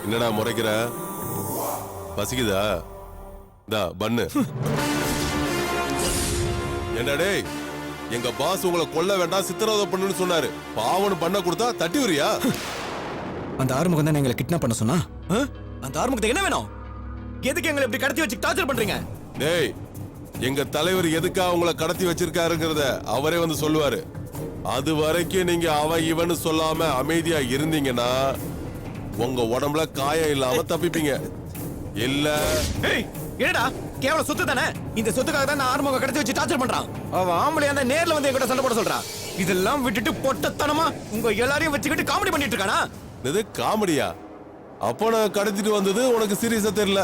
என்னடா முறைக்கிற? பசிக்குதா? தா பண்ணு. என்னடே, எங்க பாஸ் உங்களை கொல்ல வேண்டாம் சித்திரவதை பண்ணுன்னு சொன்னாரு. பாவனு பண்ண கொடுத்தா தட்டி வரியா? அந்த ஆறுமுகம் தான் எங்களை கிட்னாப் பண்ண சொன்னா. அந்த ஆறுமுகத்துக்கு என்ன வேணும்? எதுக்கு எங்களை இப்படி கடத்தி வச்சு டார்ச்சர் பண்றீங்க? டேய், எங்க தலைவர் எதுக்காக உங்களை கடத்தி வச்சிருக்காருங்கிறத அவரே வந்து சொல்லுவாரு. அது வரைக்கும் நீங்க அவன் இவன்னு சொல்லாம அமைதியா இருந்தீங்கன்னா உங்க உடம்புல காயம் இல்லாம தப்பிப்பீங்க. இல்ல என்னடா கேவலம் சொத்து தானே? இந்த சொத்துக்காக தான் ஆறுமுகம் கடத்தி வச்சு டார்ச்சர் பண்றான். அவன் ஆம்பளையா இருந்தா நேர்ல வந்து என்கிட்ட சண்டை போட சொல்றான். இதெல்லாம் விட்டுட்டு பொட்டத்தனமா உங்க எல்லாரையும் வச்சுக்கிட்டு காமெடி பண்ணிட்டு இருக்கானா? இது காமெடியா? அப்போ நான் கடத்திட்டு வந்தது உனக்கு சீரியஸா தெரியல.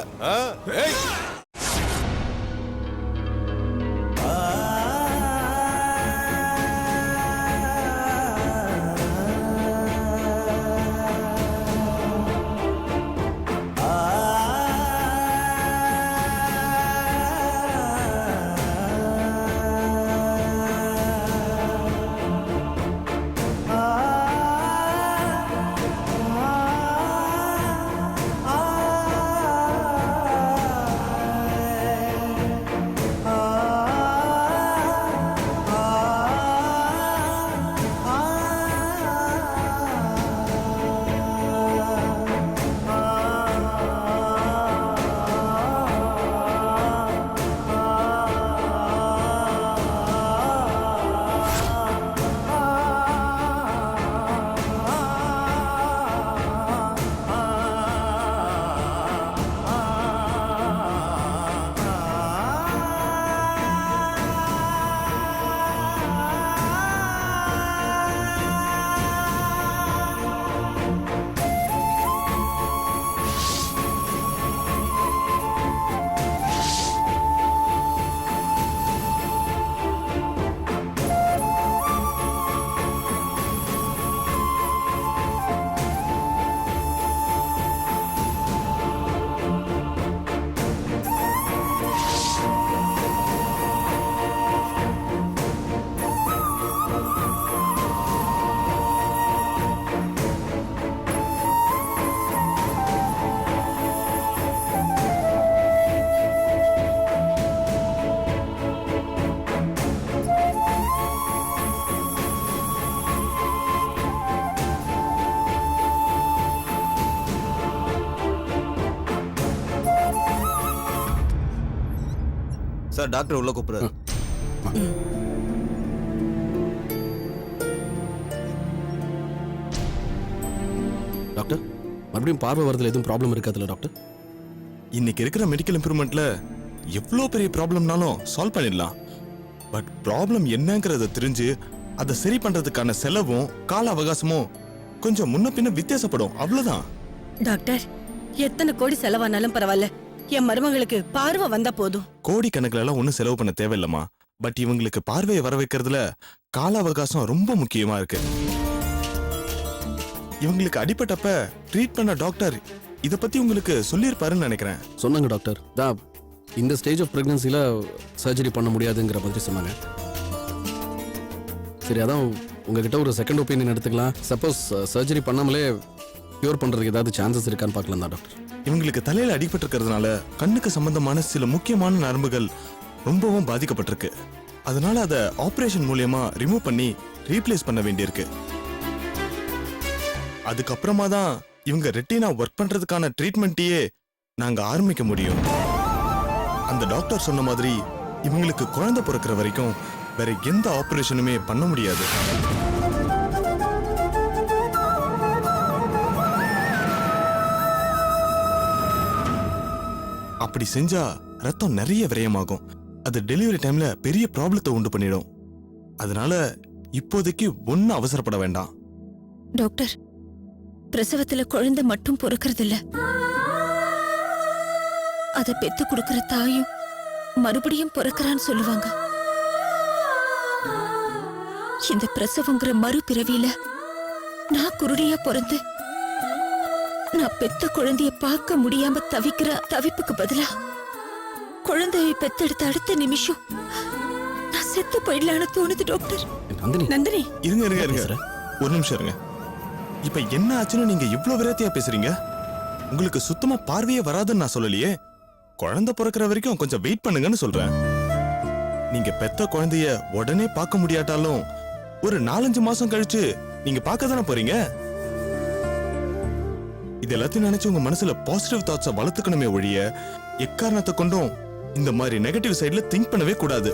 சார், டாக்டர் உள்ள கூப்பிடுறாரு. டாக்டர், மறுபடியும் பார்வை வரதுல எதுவும் ப்ராப்ளம் இருக்காதுல்ல டாக்டர்? இன்னைக்கு இருக்கிற மெடிக்கல் இம்ப்ரூவ்மெண்ட்ல எவ்வளோ பெரிய ப்ராப்ளம்னாலும் சால்வ் பண்ணிடலாம். பட் ப்ராப்ளம் என்னங்கிறத தெரிஞ்சு அதை சரி பண்றதுக்கான செலவும் கால அவகாசமும் கொஞ்சம் முன்ன பின்ன வித்தியாசப்படும், அவ்வளவுதான். டாக்டர், எத்தனை கோடி செலவானாலும் பரவாயில்ல, என் மருமகளுக்கு பார்வை வந்தா போதும். கோடி கணக்குல எல்லாம் ஒன்னும் செலவு பண்ண தேவையில்லமா. பட் இவங்களுக்கு பார்வையை வர வைக்கிறதுல கால அவகாசம் ரொம்ப முக்கியமா இருக்கு. இவங்களுக்கு அடிபட்டப்ப ட்ரீட் பண்ண டாக்டர் இத பத்தி உங்களுக்கு சொல்லியிருப்பாருன்னு நினைக்கிறேன். சொன்னாங்க டாக்டர். இந்த ஸ்டேஜ் ஆஃப் பிரெக்னன்சில சர்ஜரி பண்ண முடியாதுங்கிற மாதிரி சொன்னாங்க. சரி, அதான் உங்ககிட்ட ஒரு செகண்ட் ஒப்பீனியன் எடுத்துக்கலாம். சப்போஸ் சர்ஜரி பண்ணாமலே கியூர் பண்றதுக்கு ஏதாவது சான்சஸ் இருக்கான்னு பார்க்கலாம் தான் டாக்டர். இவங்களுக்கு தலையில அடிபட்டு இருக்கிறதுனால கண்ணுக்கு சம்பந்தமான சில முக்கியமான நரம்புகள் ரொம்பவும் பாதிக்கப்பட்டிருக்கு. அதனால அதை ஆபரேஷன் மூலமா ரிமூவ் பண்ணி ரீப்ளேஸ் பண்ண வேண்டியிருக்கு. அதுக்கப்புறமா தான் இவங்க ரெட்டினா ஒர்க் பண்றதுக்கான ட்ரீட்மெண்ட்டையே நாங்க ஆரம்பிக்க முடியும். அந்த டாக்டர் சொன்ன மாதிரி இவங்களுக்கு குழந்தை பிறக்கிற வரைக்கும் வேற எந்த ஆபரேஷனுமே பண்ண முடியாது. அப்படி செஞ்சா ரத்தம் நிறைய விரயமாகும். அது டெலிவரி டைம்ல பெரிய ப்ராப்ளத்தை உண்டு பண்ணிடும். அதனால இப்போதைக்கு ஒன்னும் அவசரப்பட வேண்டாம். டாக்டர், பிரசவத்துல குழந்தை மட்டும் பிறக்கிறது இல்ல, அதை பெத்து கொடுக்கிற தாயும் மறுபடியும் பிறக்கிறான்னு சொல்லுவாங்க. இந்த பிரசவங்கிற மறுபிறவியில நான் குருடியா பிறந்து நான் பெத்த குழந்தைய பார்க்க முடியாம தவிக்கிற தவிப்புக்கு பதிலா குழந்தையை பெத்தெடுத்த அடுத்த நிமிஷம் நான் செத்து போயிடலான்னு தோணுது டாக்டர். நந்தினி, இருங்க ஒரு நிமிஷம் இருங்க. இப்ப என்ன ஆச்சுன்னு நீங்க இவ்ளோ விரத்தியா பேசுறீங்க? உங்களுக்கு சுத்தமா பார்வையே வராதுன்னு நான் சொல்லலையே. குழந்தை பிறக்கிற வரைக்கும் கொஞ்சம் வெயிட் பண்ணுங்கன்னு சொல்றேன். நீங்க பெத்த குழந்தைய உடனே பார்க்க முடியாட்டாலும் ஒரு 4-5 மாசம் கழிச்சு நீங்க பார்க்க தானே போறீங்க. இது எல்லாத்தையும் நினைச்சு உங்க மனசுல பாசிட்டிவ் தாட்ஸை வளர்த்துக்கணுமே ஒழிய எக்காரணத்தை கொண்டும் இந்த மாதிரி நெகட்டிவ் சைடுல திங்க் பண்ணவே கூடாது.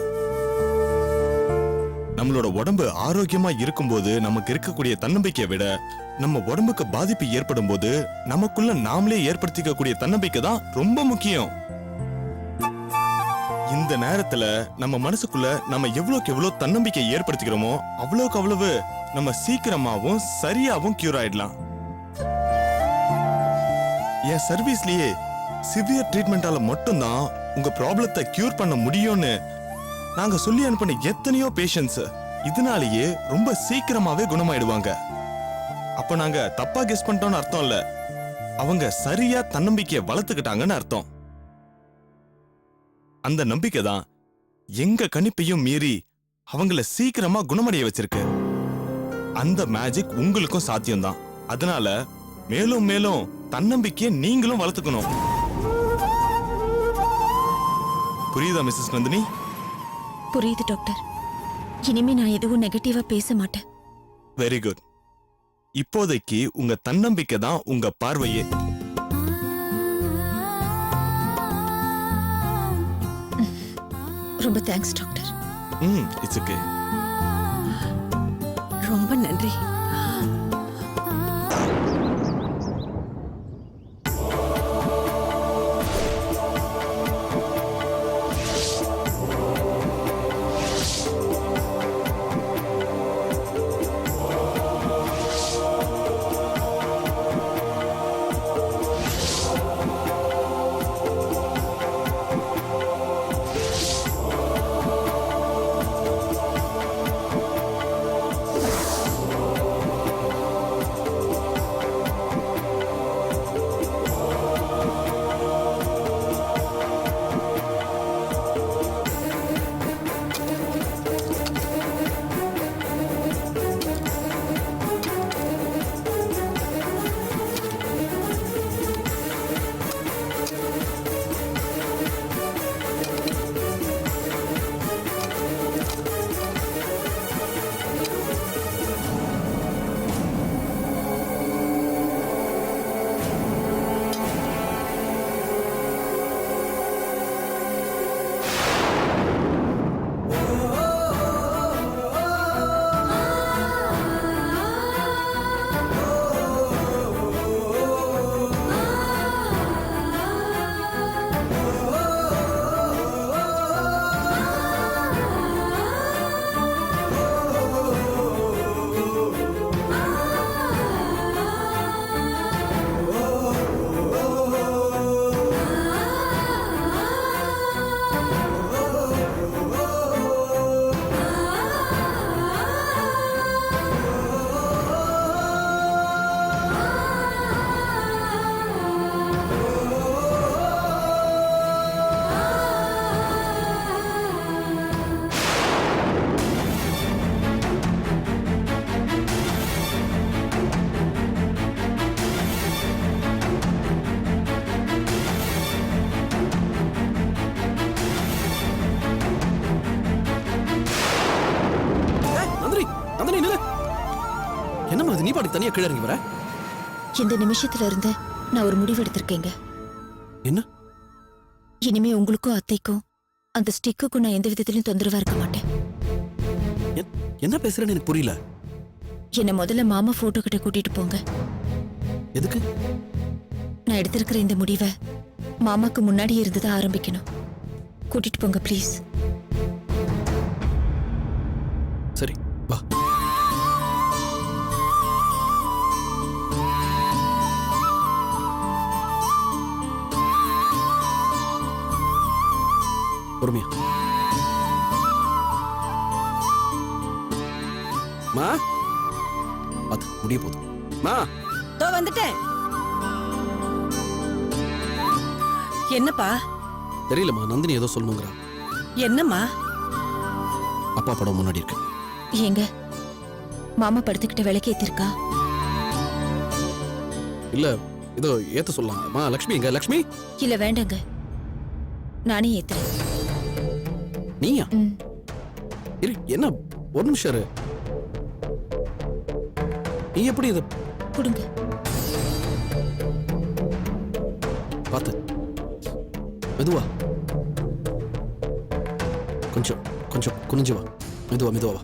நம்மளோட உடம்பு ஆரோக்கியமா இருக்கும்போது நமக்கு இருக்கக்கூடிய தன்னம்பிக்கையை விட நம்ம உடம்புக்கு பாதிப்பு ஏற்படும் போது நமக்குள்ள நாமளே ஏற்படுத்திக்கக்கூடிய தன்னம்பிக்கை தான் ரொம்ப முக்கியம். இந்த நேரத்துல நம்ம மனசுக்குள்ள நம்ம எவ்வளவுக்கு எவ்வளவு தன்னம்பிக்கை ஏற்படுத்திக்கிறோமோ அவ்வளவுக்கு அவ்வளவு நம்ம சீக்கிரமாவும் சரியாவும் கியூர் ஆயிடலாம். என் சர்வீஸ்லயே சிவியர் ட்ரீட்மெண்டால மட்டும்தான் உங்க ப்ராப்ளத்தை கியூர் பண்ண முடியும்னு நாங்க சொல்லி அனுப்பின எத்தனையோ பேஷண்ட்ஸ் இதனாலேயே ரொம்ப சீக்கிரமாவே குணமாயிடுவாங்க. அப்ப நாங்க தப்பா கெஸ் பண்ணிட்டோம்னு அர்த்தம் இல்ல, அவங்க சரியா தன்னம்பிக்கையை வளர்த்துக்கிட்டாங்கன்னு அர்த்தம். அந்த நம்பிக்கை தான் எங்க கணிப்பையும் மீறி அவங்கள சீக்கிரமா குணமடைய வச்சிருக்கு. அந்த மேஜிக் உங்களுக்கும் சாத்தியம்தான். அதனால மேலும் மேலும் தன்னம்பிக்கையை நீங்களும் வளர்த்துக்கணும். புரியுதா மிஸ்ஸஸ் நந்தினி? புரியுது டாக்டர். இனிமே நான் எதுவும் நெகட்டிவா பேச மாட்டேன். Very good. இப்போதைக்கு உங்க தன்னம்பிக்கை தான் உங்க பார்வையே. ரொம்ப தேங்க்ஸ் டாக்டர். It's okay. ரொம்ப நன்றி. என்னம்மா இது, நீ பாட்டுக்கு தனியா கீழே இறங்கி வர? இந்த நிமிஷத்துல இருந்து நான் ஒரு முடிவு எடுத்திருக்கேங்க. என்ன? இனிமே உங்களுக்கும் அத்தைக்கும் அந்த ஸ்டிக்குக்கும் நான் எந்த விதத்திலும் தொந்தரவா இருக்க மாட்டேன். என்ன பேசுறேன்னு எனக்கு புரியல. என்ன முதல்ல மாமா போட்டோ கிட்ட கூட்டிட்டு போங்க. எதுக்கு? நான் எடுத்திருக்கிற இந்த முடிவை மாமாக்கு முன்னாடி இருந்துதான் ஆரம்பிக்கணும். கூட்டிட்டு போங்க ப்ளீஸ். சரி வா. பொறுமையா. மா பாத்து முடிய போதும். மா தோ வந்துட்டேன். என்னப்பா? தெரியலம்மா, நந்தினி ஏதோ சொல்லணுங்கிறா. என்னம்மா? அப்பா படம் முன்னாடி இருக்கு. ஏங்க மாமா படுத்துக்கிட்ட விளக்கேத்திருக்கா? இல்ல, இதோ ஏத்த சொல்லலாம். அம்மா லக்ஷ்மி எங்க? லக்ஷ்மி இல்ல வேண்டாங்க, நானே ஏத்துறேன். நீயா? ம். இரு, என்ன ஒரு நிமிஷம் இரு. நீ எப்படி இதை கொடுங்க. பார்த்து மெதுவா, கொஞ்சம் கொஞ்சம் குனிஞ்சு வா. மெதுவா மெதுவா வா.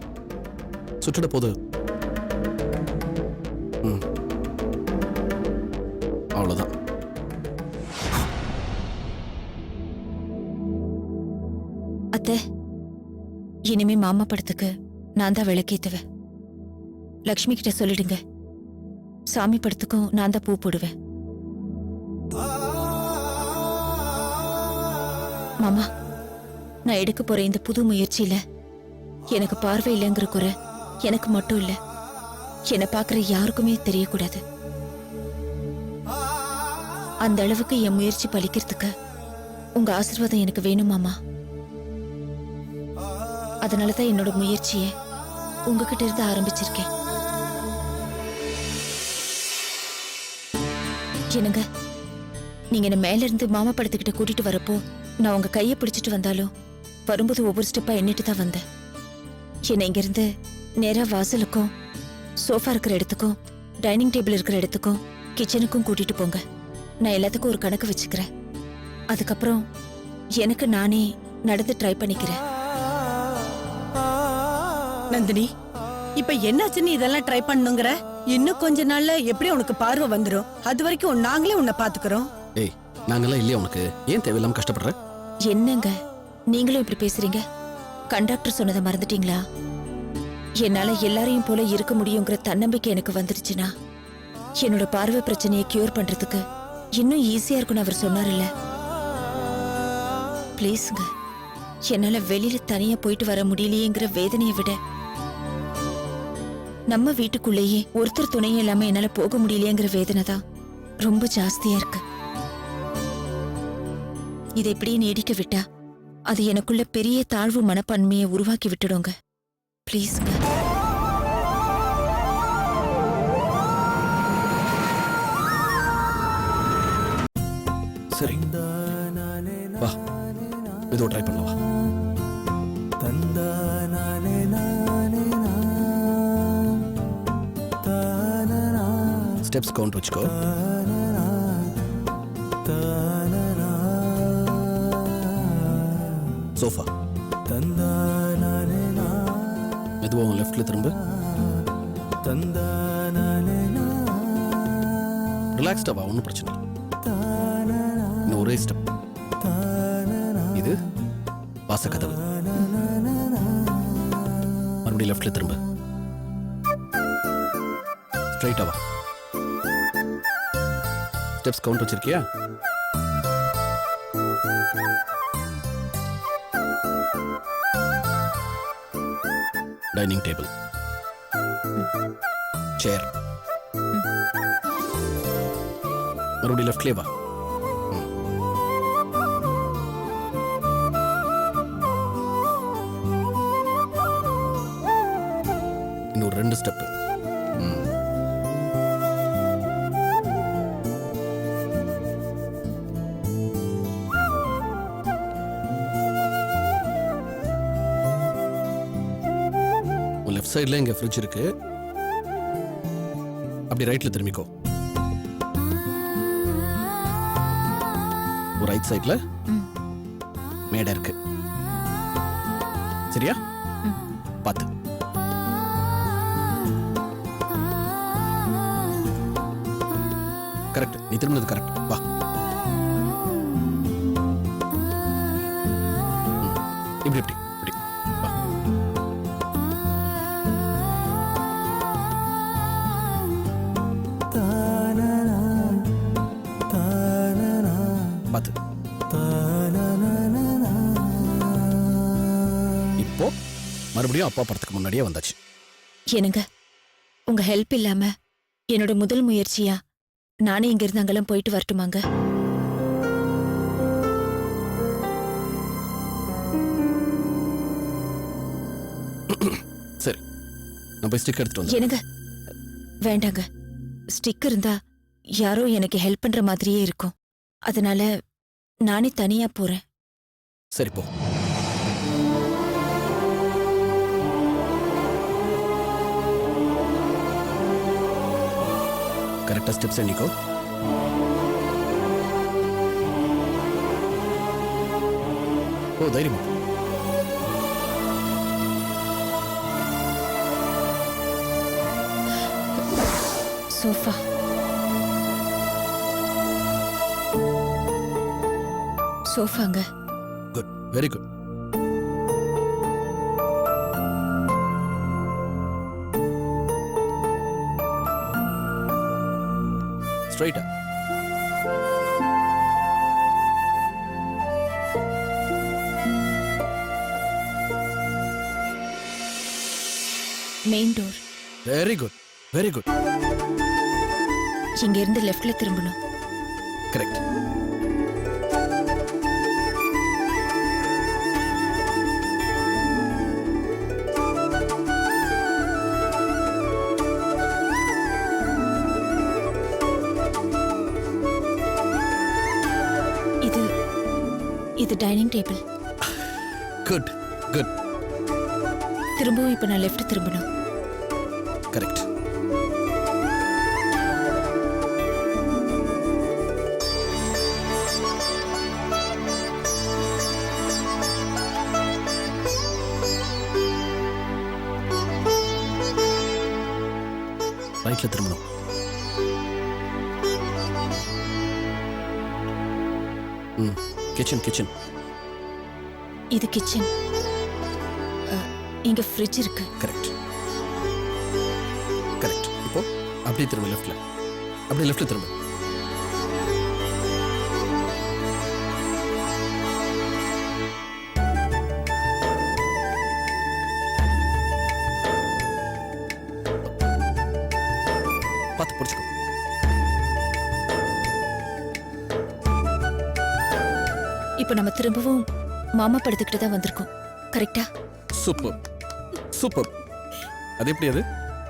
சுற்றிட போது. ம், அவ்வளோதான். அத்தை, இனிமே மாமா படத்துக்கு நான் தான் விளக்கேத்துவேன். லக்ஷ்மி கிட்ட சொல்லிடுங்க, சாமி படத்துக்கும் நான் தான் பூ போடுவேன். மாமா, நான் எடுக்க போற இந்த புது முயற்சியில எனக்கு பார்வை இல்லைங்கிற குறை எனக்கு மட்டும் இல்ல, என்னை பார்க்குற யாருக்குமே தெரியக்கூடாது. அந்த அளவுக்கு என் முயற்சி பலிக்கிறதுக்கு உங்க ஆசீர்வாதம் எனக்கு வேணும் மாமா. அதனாலதான் என்னோட முயற்சியை உங்ககிட்ட இருந்து ஆரம்பிச்சிருக்கேன். என்னங்க, நீங்க என்ன மேல இருந்து மாமா படத்துக்கிட்ட கூட்டிட்டு வரப்போ நான் உங்க கையை பிடிச்சிட்டு வந்தாலும் வரும்போது ஒவ்வொரு ஸ்டெப்பா எண்ணிட்டு தான் வந்தேன். என்னை இங்க இருந்து நேரா வாசலுக்கும், சோஃபா இருக்கிற இடத்துக்கும், டைனிங் டேபிள் இருக்கிற இடத்துக்கும், கிச்சனுக்கும் கூட்டிட்டு போங்க. நான் எல்லாத்துக்கும் ஒரு கணக்கு வச்சுக்கிறேன். அதுக்கப்புறம் எனக்கு நானே நடந்து ட்ரை பண்ணிக்கிறேன். நந்தினி, இப்ப என்னாச்சுன்னு இதெல்லாம் ட்ரை பண்ணுங்கிற? இன்னும் கொஞ்ச நாள்ல எப்படி உனக்கு பார்வை வந்துரும். அது வரைக்கும் நாங்களே உன்னை பாத்துக்கிறோம். ஏய், நாங்கெல்லாம் இல்லையா உனக்கு? ஏன் தேவையில்லாம கஷ்டப்படுற? என்னங்க நீங்களும் இப்படி பேசுறீங்க? கண்டக்டர் சொன்னதை மறந்துட்டீங்களா? என்னால எல்லாரையும் போல இருக்க முடியுங்கிற தன்னம்பிக்கை எனக்கு வந்துருச்சுன்னா என்னோட பார்வை பிரச்சனையை கியூர் பண்றதுக்கு இன்னும் ஈஸியா இருக்கும்னு அவர் சொன்னார்ல. ப்ளீஸ்ங்க, என்னால வெளியில தனியா போயிட்டு வர முடியலையேங்கிற வேதனையை விட நம்ம வீட்டுக்குள்ளேயே ஒருத்தர் துணையும் இல்லாம என்னால போக முடியலையேங்கிற வேதனை தான் ரொம்ப ஜாஸ்தியா இருக்கு. இதை இப்படியே நீடிக்க விட்டா அது எனக்குள்ள பெரிய தாழ்வு மனப்பான்மையை உருவாக்கி விட்டுடுங்க. ப்ளீஸ்ங்க. சரி வா, இதோ ட்ரை பண்ணலாம். ஸ்டெப்ஸ் கவுண்ட் வச்சுக்கோ. சோஃபா மெதுவா லெஃப்ட்ல திரும்ப. ரிலாக்ஸ்டா வா, ஒன்றும் பிரச்சனை இல்லை. இன்னும் ஒரே ஸ்டெப். இது வாசக்கதவு. மறுபடியும் லெஃப்ட்ல திரும்ப. ஸ்ட்ரைட்டா வா. ஸ்டெப்ஸ் கவுண்ட் வச்சிருக்கியா? டைனிங் டேபிள், சேர், மறுபடியும் லெஃப்ட்லேயே வா. இன்னொரு 2 ஸ்டெப்பு. லெஃப்ட் சைடில் இங்கே ஃப்ரிட்ஜ் இருக்கு. அப்படி ரைட்ல திரும்பிக்கோ. ஒரு ரைட் சைடில் மேடை இருக்கு. சரியா? பார்த்து. கரெக்ட், நீ திரும்பினது கரெக்ட். வா. இப்படி இப்படி இப்படி வா. பார்த்து. இப்போ மறுபடியும் அப்பா படத்துக்கு முன்னாடியே வந்தாச்சு. என்னங்க, உங்க ஹெல்ப் இல்லாம என்னோட முதல் முயற்சியா நானே இங்க இருந்து அங்கெல்லாம் போயிட்டு வரட்டுமாங்க? சரி, நான் போய் ஸ்டிக் எடுத்துட்டு வந்து. என்னங்க, வேண்டாங்க. ஸ்டிக் இருந்தா யாரோ எனக்கு ஹெல்ப் பண்ற மாதிரியே இருக்கும். அதனால நானே தனியா போறேன். சரி போ. கரெக்டா ஸ்டெப்ஸ் எண்ணிக்கோ. ஓ தைரியமா. சோஃபா. சோஃபாங்க. Good, very good. ஸ்ட்ரைட்டா. Main door. Very good, very good. இங்க இருந்து லெஃப்ட்ல திரும்பணும். கரெக்ட். இது டைனிங் டேபிள். Good, good. திரும்பவும் இப்ப நான் லெஃப்ட் திரும்பணும். கரெக்ட். ரைட்ல திரும்பணும். Kitchen, kitchen. இது கிச்சன். இங்க ஃப்ரிட்ஜ் இருக்கு. Correct, correct. இப்போ அப்படியே திரும்ப லெஃப்ட்ல. அப்படியே லெஃப்ட்ல திரும்ப. பார்த்து பிடிச்சுக்கோ. இப்ப நம்ம திரும்பவும் மாமா படுத்துக்கிட்டு தான் வந்திருக்கோம். கரெக்டா? Super, super. அது எப்படி? அது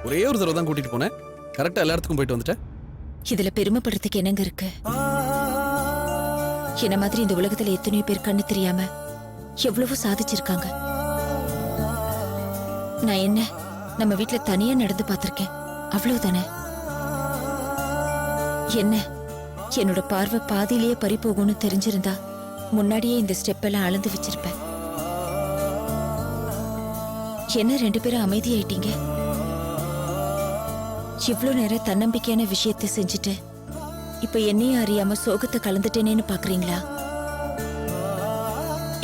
ஒரே ஒரு தடவை தான் கூட்டிட்டு போனேன், கரெக்டா எல்லா இடத்துக்கும் போயிட்டு வந்துட்டேன். இதுல பெருமைப்படுறதுக்கு என்னங்க இருக்கு? என்ன மாதிரி இந்த உலகத்துல எத்தனையோ பேர் கண்ணு தெரியாம எவ்வளவோ சாதிச்சிருக்காங்க. நான் என்ன நம்ம வீட்டுல தனியா நடந்து பார்த்திருக்கேன், அவ்வளவுதானே. என்ன என்னோட பார்வை பாதியிலேயே பறி போகும்னு தெரிஞ்சிருந்தா முன்னாடியே இந்த ஸ்டெப் எல்லாம் அளந்து வச்சிருப்பேன். என்ன 2 பேரும் அமைதியாயிட்டீங்க? இவ்ளோ நேரம் தன்னம்பிக்கையான விஷயத்தை செஞ்சுட்டு இப்ப என்னையும் அறியாம சோகத்தை கலந்துட்டேனேன்னு பாக்குறீங்களா?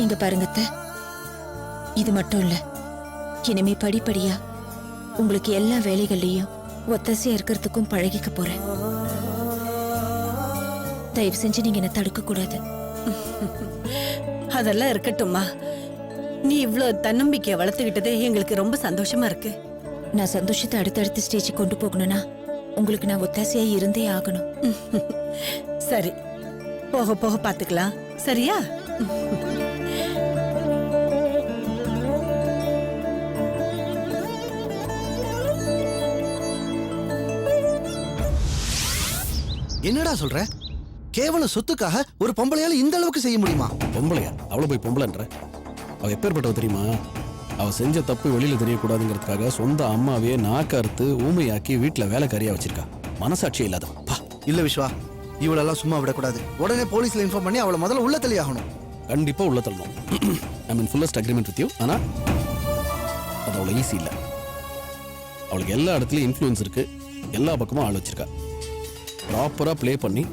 இங்க பாருங்க அத்தை, இது மட்டும் இல்ல, இனிமே படிப்படியா உங்களுக்கு எல்லா வேலைகள்லயும் ஒத்தாசையா இருக்கிறதுக்கும் பழகிக்க போறேன். தயவு செஞ்சு நீங்க என்ன தடுக்க கூடாது. அதெல்லாம் இருக்கட்டும்மா. நீ இவ்ளோ தன்னம்பிக்கையை வளர்த்துக்கிட்டதே எங்களுக்கு ரொம்ப சந்தோஷமா இருக்கு. நான் சந்தோஷத்தை அடுத்தடுத்த ஸ்டேஜ் கொண்டு போகணும்னா உங்களுக்கு நான் ஒத்தாசையா இருந்தே ஆகணும். சரி, போக போக பாத்துக்கலாம். சரியா? என்னடா சொல்ற? கேவலம் சொத்துக்காக ஒரு பொம்பளையால இந்த அளவுக்கு செய்ய முடியுமா? பொம்பளையா? அவளை போய் பொம்பளைன்ற? அவ எப்பேற்பட்டவ தெரியுமா? அவ செஞ்ச தப்பு வெளியில தெரியக்கூடாதுங்கிறதுக்காக சொந்த அம்மாவே நாக்கறுத்து ஊமையாக்கி வீட்டுல வேலைக்காரியா வச்சிருக்கா. மனசாட்சி இல்லாதவா. இல்ல விஸ்வா, இவளெல்லாம் சும்மா விடக்கூடாது. உடனே போலீஸ்ல இன்ஃபார்ம் பண்ணி அவளை முதல்ல உள்ள தள்ளி ஆகணும். கண்டிப்பா உள்ள தள்ளணும். ஐ மீன் ஃபுல்லஸ்ட் அக்ரிமெண்ட் வித் யூ. ஆனா அது அவ்வளவு ஈஸி இல்ல. அவளுக்கு எல்லா இடத்துலயும் இன்ஃப்ளூயன்ஸ் இருக்கு, எல்லா பக்கமும் ஆள் வச்சிருக்கா. ப்ராப்பரா ப்ளே பண்ணி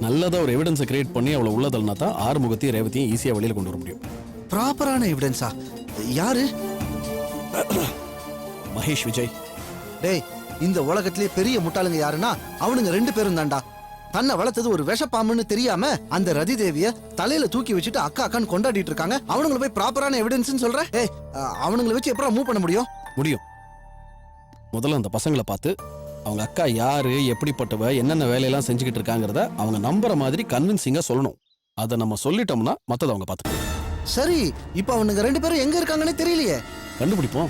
நல்லதா ஒரு எவிடன்ஸை கிரியேட் பண்ணி அவளை உள்ள தள்ளினா தான் ஆறுமுகத்தையும் ரேவத்தையும் ஈஸியா வெளியில கொண்டு வர முடியும். ப்ராப்பரான எவிடன்ஸா? யாரு? மகேஷ் விஜய். டேய், இந்த உலகத்திலே பெரிய முட்டாளுங்க யாருன்னா அவனுங்க 2 பேரும் தான்டா. தன்னை வளர்த்தது ஒரு விஷப்பாம்புன்னு தெரியாம அந்த ரதி தேவிய தலையில தூக்கி வச்சுட்டு அக்கா அக்கான்னு கொண்டாடிட்டு இருக்காங்க. அவனுங்களை போய் ப்ராப்பரான எவிடன்ஸ் சொல்ற? ஏய், அவனுங்களை வச்சு எப்பறம் மூவ் பண்ண முடியும்? முடியும். முதல்ல அந்த பசங்களை பார்த்து அவங்க அக்கா யாரு, எப்படிப்பட்டவ, என்னென்ன வேலையெல்லாம் செஞ்சுக்கிட்டு இருக்காங்கிறத அவங்க நம்புற மாதிரி கன்வின்சிங்கா சொல்லணும். அதை நம்ம சொல்லிட்டோம்னா மத்தத அவங்க பார்த்துக்கலாம். சரி, இப்போ அவனுங்க 2 பேரும் எங்க இருக்காங்கன்னு தெரியலையே. கண்டுபிடிப்போம்.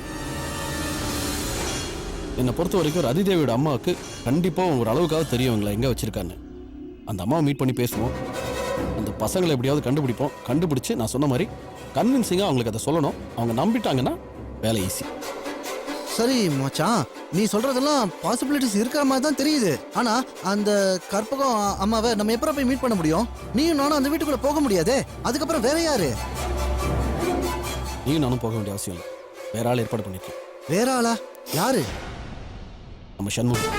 என்னை பொறுத்த வரைக்கும் ரதிதேவியோட அம்மாவுக்கு கண்டிப்பாக ஒரு அளவுக்காக தெரியும் இவங்களை எங்கே வச்சிருக்கான்னு. அந்த அம்மாவை மீட் பண்ணி பேசுவோம், அந்த பசங்களை எப்படியாவது கண்டுபிடிப்போம். கண்டுபிடிச்சு நான் சொன்ன மாதிரி கன்வின்சிங்காக அவங்களுக்கு அதை சொல்லணும். அவங்க நம்பிட்டாங்கன்னா வேலை ஈஸி. சரி மச்சான், நீ சொல்றதெல்லாம் பாசிபிலிட்டிஸ் இருக்கிற மாதிரி தான் தெரியுது. ஆனா அந்த கற்பகம் அம்மாவை நம்ம எப்பறம் போய் மீட் பண்ண முடியும்? நீயும் நானும் அந்த வீட்டுக்குள்ள போக முடியாதே. அதுக்கப்புறம் வேற யாரு? நீயும் நானும் போக வேண்டிய அவசியம் இல்லை. வேற ஆள் ஏற்பாடு பண்ணிருக்கேன். வேற ஆளா? யாரு? நம்ம சண்முகம்.